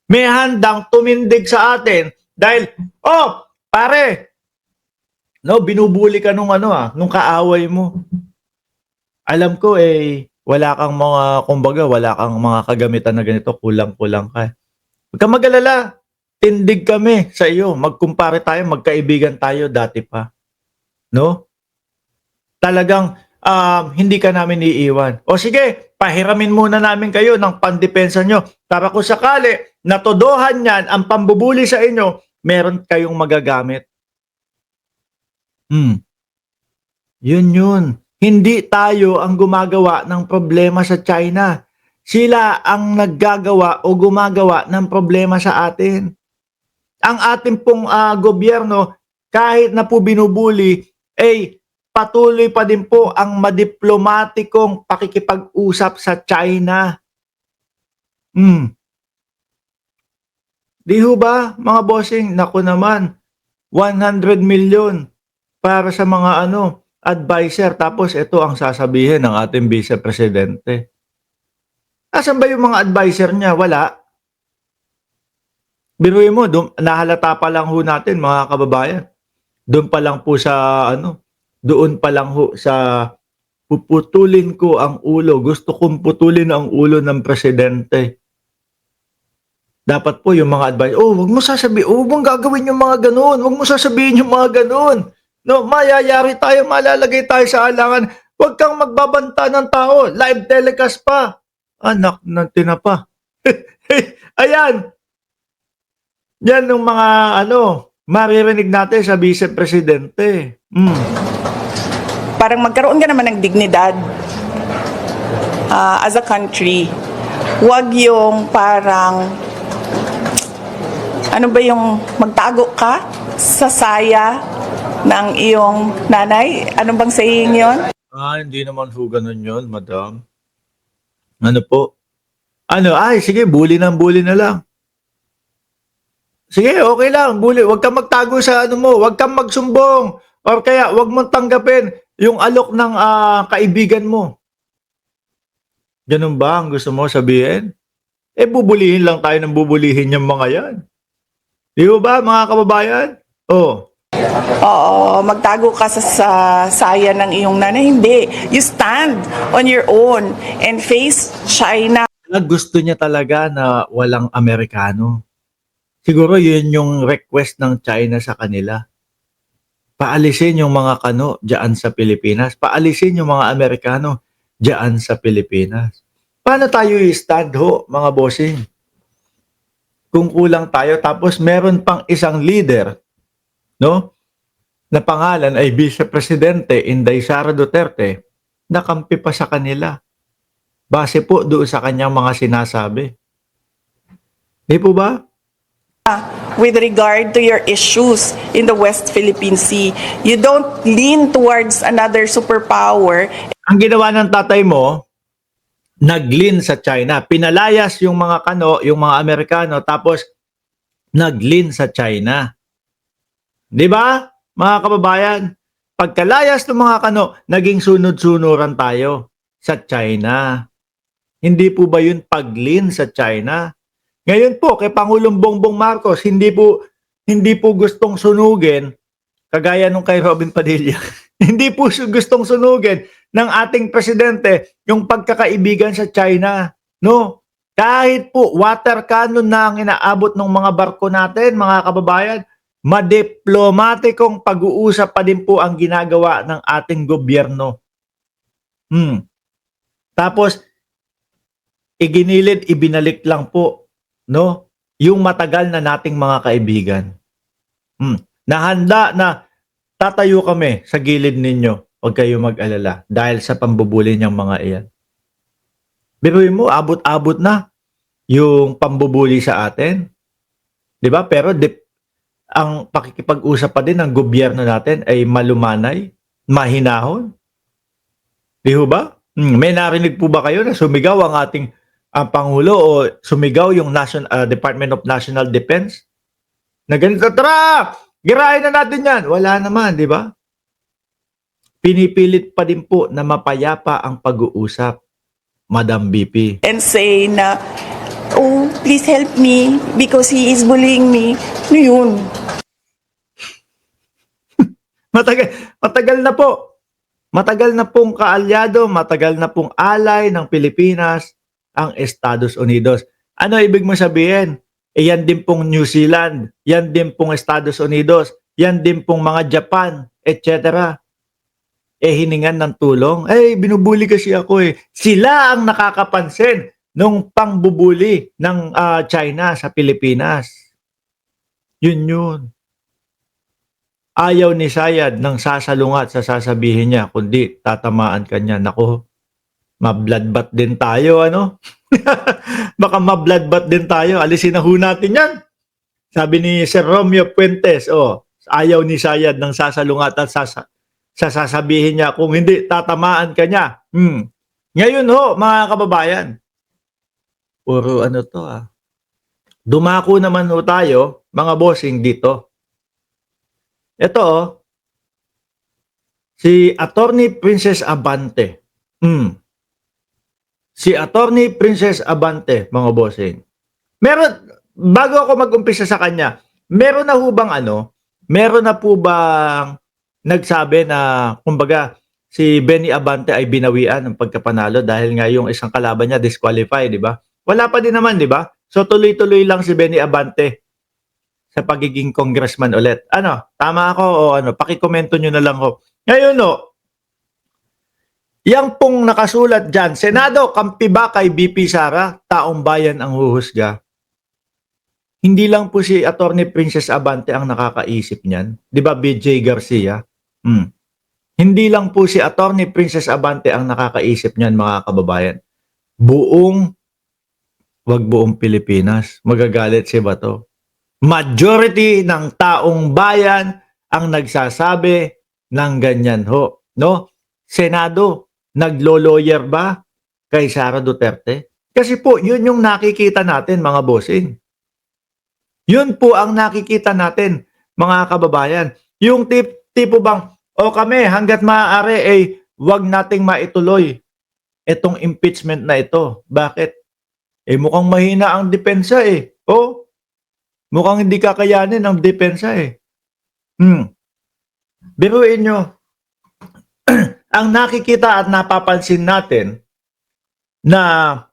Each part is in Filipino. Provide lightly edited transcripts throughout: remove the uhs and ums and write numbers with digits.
may handang tumindig sa atin dahil, oh, pare, no, binubuli ka nung nung kaaway mo. Alam ko wala kang mga, kumbaga, wala kang mga kagamitan na ganito, kulang-kulang ka. Huwag kang mag-alala. Tindig kami sa iyo. Magkumpare tayo, magkaibigan tayo dati pa. No? Talagang hindi ka namin iiwan. O sige, pahiramin muna namin kayo ng pandepensa nyo. Para kung sakali, natodohan yan, ang pambubuli sa inyo, meron kayong magagamit. Yun. Hindi tayo ang gumagawa ng problema sa China. Sila ang naggagawa o gumagawa ng problema sa atin. Ang ating pong gobyerno, kahit na po binubuli, patuloy pa din po ang madiplomatikong pakikipag-usap sa China. Di ho ba, mga bossing? Naku naman, 100 million para sa mga advisor. Tapos ito ang sasabihin ng ating Vice Presidente. Asan ba yung mga advisor niya? Wala. Biruin mo, nahalata pa lang ho natin, mga kababayan. Doon pa lang po sa doon pa lang ho sa puputulin ko ang ulo. Gusto kong putulin ang ulo ng presidente. Dapat po yung mga advice, wag mo sasabihin, wag mong gagawin yung mga ganun, wag mo sasabihin yung mga ganun. No, mayayari tayo, malalagay tayo sa alangan. Wag kang magbabanta ng tao, live telecast pa. Anak ng tinapa. Ayan. Yan yung mga maririnig natin sa Vice Presidente. Parang magkaroon ka naman ng dignidad as a country. Wag yung parang ano ba yung magtago ka sa saya ng iyong nanay? Ano bang saying yon? Hindi naman ho ganun yun, madam. Ano po? Sige, bully na lang. Sige, okay lang, bully. Huwag kang magtago sa mo, huwag kang magsumbong. Or kaya, huwag mong tanggapin yung alok ng kaibigan mo. Ganun ba ang gusto mo sabihin? Bubulihin lang tayo ng bubulihin yung mga yan. Di ba, mga kababayan? Oo, magtago ka sa saya ng iyong nanay. Hindi. You stand on your own and face China. Gusto niya talaga na walang Amerikano. Siguro yun yung request ng China sa kanila. Paalisin yung mga Kano diyan sa Pilipinas. Paalisin yung mga Amerikano diyan sa Pilipinas. Paano tayo i-stand ho, mga bossing? Kung kulang tayo, tapos meron pang isang leader, no? Na pangalan ay Vice Presidente Inday Sara Duterte, nakampi pa sa kanila. Base po doon sa kanyang mga sinasabi. Di po ba? With regard to your issues in the West Philippine Sea, you don't lean towards another superpower. Ang ginawa ng tatay mo, nag-lean sa China. Pinalayas yung mga Kano, yung mga Amerikano, tapos nag-lean sa China. Di ba, mga kababayan? Pagkalayas ng mga Kano, naging sunod-sunuran tayo sa China. Hindi po ba yun pag-lean sa China? Ngayon po, kay Pangulong Bongbong Marcos, hindi po gustong sunugin, kagaya nung kay Robin Padilla, hindi po gustong sunugin ng ating presidente yung pagkakaibigan sa China. No? Kahit po water cannon na ang inaabot ng mga barko natin, mga kababayan, madiplomatikong pag-uusap pa din po ang ginagawa ng ating gobyerno. Tapos, iginilid, ibinalik lang po, no? Yung matagal na nating mga kaibigan. Nahanda na tatayo kami sa gilid ninyo. Huwag kayo mag-alala dahil sa pambubuli niyang mga iyan. Biruin mo, abot-abot na yung pambubuli sa atin. Di ba? Pero ang pakikipag-usap pa din ng gobyerno natin ay malumanay, mahinahon. Di ba? May narinig po ba kayo na sumigaw ang ating Pangulo o sumigaw yung Department of National Defense? Na ganito, tara! Girahin na natin yan! Wala naman, di ba? Pinipilit pa din po na mapayapa ang pag-uusap, Madam BP. And say na oh, please help me because he is bullying me. Ano yun? Matagal na po. Matagal na pong kaalyado, matagal na pong alay ng Pilipinas ang Estados Unidos. Ano ibig mo sabihin? Yan din pong New Zealand, yan din pong Estados Unidos, yan din pong mga Japan, etc. Hiningan ng tulong. Binubuli kasi ako eh. Sila ang nakakapansin nung pangbubuli ng China sa Pilipinas. Yun. Ayaw ni Sayad ng sasalungat sa sasabihin niya, kundi tatamaan ka niya. Nako, mabloodbath din tayo, ano? Baka mabloodbath din tayo. Alisin na ho natin yan. Sabi ni Sir Romeo Puentes, ayaw ni Sayad ng sasalungat at sasabihin niya, kung hindi, tatamaan ka niya. Ngayon ho, mga kababayan, puro ano to Dumako naman ho tayo, mga bossing dito. Ito, si Attorney Princess Abante. Si Attorney Princess Abante, mga bossing. Bago ako mag-umpisa sa kanya, meron na po bang nagsabi na, kumbaga, si Benny Abante ay binawian ng pagkapanalo dahil nga yung isang kalaban niya disqualified, di ba? Wala pa din naman, di ba? So tuloy-tuloy lang si Benny Abante sa pagiging congressman ulit. Ano, tama ako o ano? Pakikomento nyo na lang ho. Ngayon yang pong nakasulat dyan, Senado, kampi ba kay BP Sara? Taong bayan ang huhusga. Hindi lang po si Attorney Princess Abante ang nakakaisip niyan. Di ba, BJ Garcia? Hindi lang po si Attorney Princess Abante ang nakakaisip niyan, mga kababayan. Wag buong Pilipinas. Magagalit si Bato. Majority ng taong bayan ang nagsasabi ng ganyan ho. No? Senado, naglo-lawyer ba kay Sara Duterte? Kasi po, yun yung nakikita natin, mga bossing. Yun po ang nakikita natin, mga kababayan. Yung tipo bang, kami, hanggat maaari, wag nating maituloy itong impeachment na ito. Bakit? Mukhang mahina ang depensa eh. Mukhang hindi kakayanin ang depensa eh. Biruin nyo, ang nakikita at napapansin natin na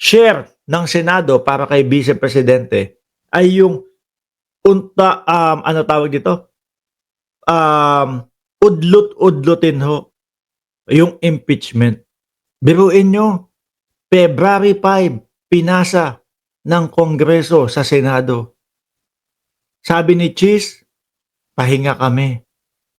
share ng Senado para kay Vice Presidente ay yung udlut-udlutin ho yung impeachment. Biruin nyo, February 5, pinasa ng Kongreso sa Senado. Sabi ni Cheese, pahinga kami.